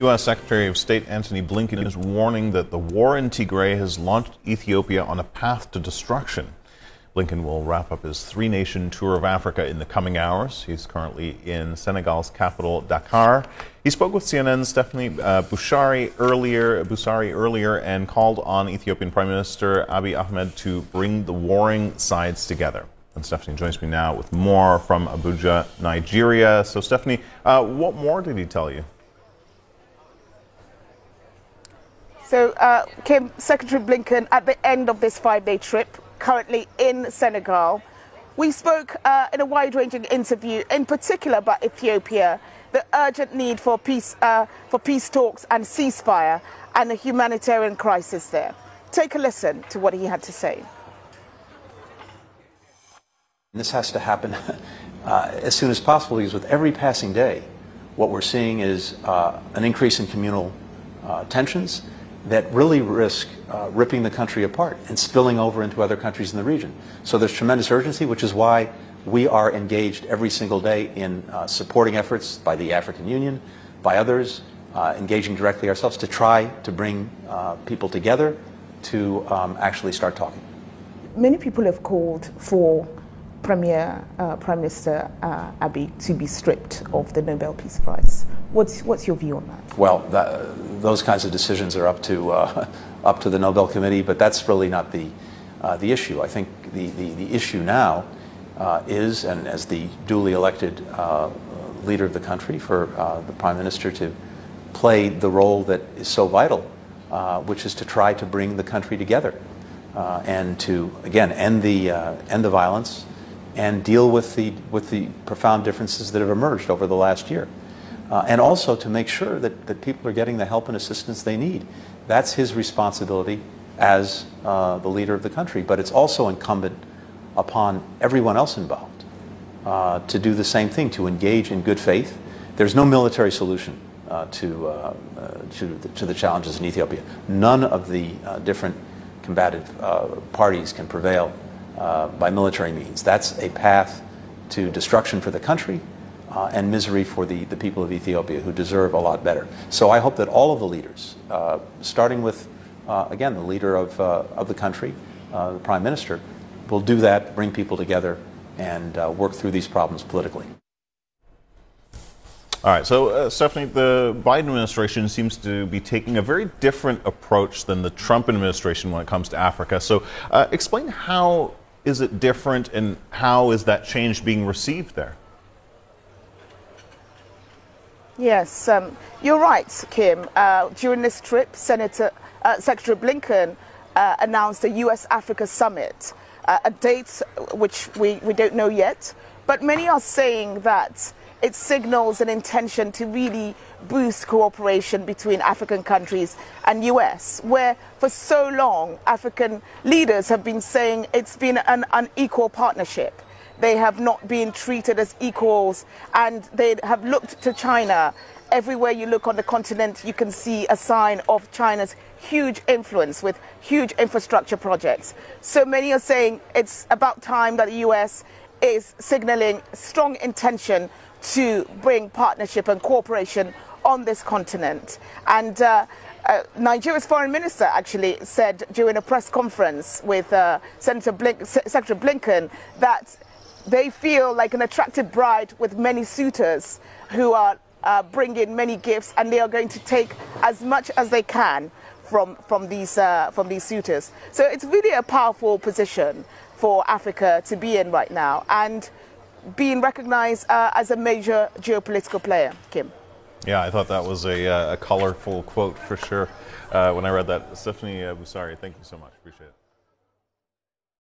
U.S. Secretary of State Antony Blinken is warning that the war in Tigray has launched Ethiopia on a path to destruction. Blinken will wrap up his three-nation tour of Africa in the coming hours. He's currently in Senegal's capital, Dakar. He spoke with CNN's Stephanie Busari earlier and called on Ethiopian Prime Minister Abiy Ahmed to bring the warring sides together. And Stephanie joins me now with more from Abuja, Nigeria. So, Stephanie, what more did he tell you? So, Kim, Secretary Blinken, at the end of this five-day trip, currently in Senegal, we spoke in a wide-ranging interview, in particular about Ethiopia, the urgent need for peace talks and ceasefire, and the humanitarian crisis there. Take a listen to what he had to say. This has to happen as soon as possible, because with every passing day, what we're seeing is an increase in communal tensions that really risk ripping the country apart and spilling over into other countries in the region. So there's tremendous urgency, which is why we are engaged every single day in supporting efforts by the African Union, by others, engaging directly ourselves to try to bring people together to actually start talking. Many people have called for Prime Minister Abiy to be stripped of the Nobel Peace Prize. What's your view on that? Well, those kinds of decisions are up to the Nobel Committee, but that's really not the issue. I think the issue now is, and as the duly elected leader of the country, for the Prime Minister to play the role that is so vital, which is to try to bring the country together and to again end the violence and deal with the profound differences that have emerged over the last year. And also to make sure that people are getting the help and assistance they need. That's his responsibility as the leader of the country. But it's also incumbent upon everyone else involved to do the same thing, to engage in good faith. There's no military solution to the challenges in Ethiopia. None of the different combative parties can prevail by military means. That's a path to destruction for the country and misery for the people of Ethiopia, who deserve a lot better. So I hope that all of the leaders, starting with, again, the leader of the country, the Prime Minister, will do that, bring people together, and work through these problems politically. All right, so Stephanie, the Biden administration seems to be taking a very different approach than the Trump administration when it comes to Africa. So explain, how is it different, and how is that change being received there? Yes, you're right, Kim. During this trip, Secretary Blinken announced a U.S.-Africa summit, a date which we don't know yet, but many are saying that it signals an intention to really boost cooperation between African countries and U.S., where for so long African leaders have been saying it's been an unequal partnership. They have not been treated as equals, and they have looked to China. Everywhere you look on the continent, you can see a sign of China's huge influence with huge infrastructure projects. So many are saying it's about time that the U.S. is signaling strong intention to bring partnership and cooperation on this continent. And Nigeria's foreign minister actually said during a press conference with Secretary Blinken that they feel like an attractive bride with many suitors who are bringing many gifts, and they are going to take as much as they can from these suitors. So it's really a powerful position for Africa to be in right now, and being recognized as a major geopolitical player. Kim. Yeah, I thought that was a colorful quote for sure when I read that. Stephanie Busari, thank you so much. Appreciate it.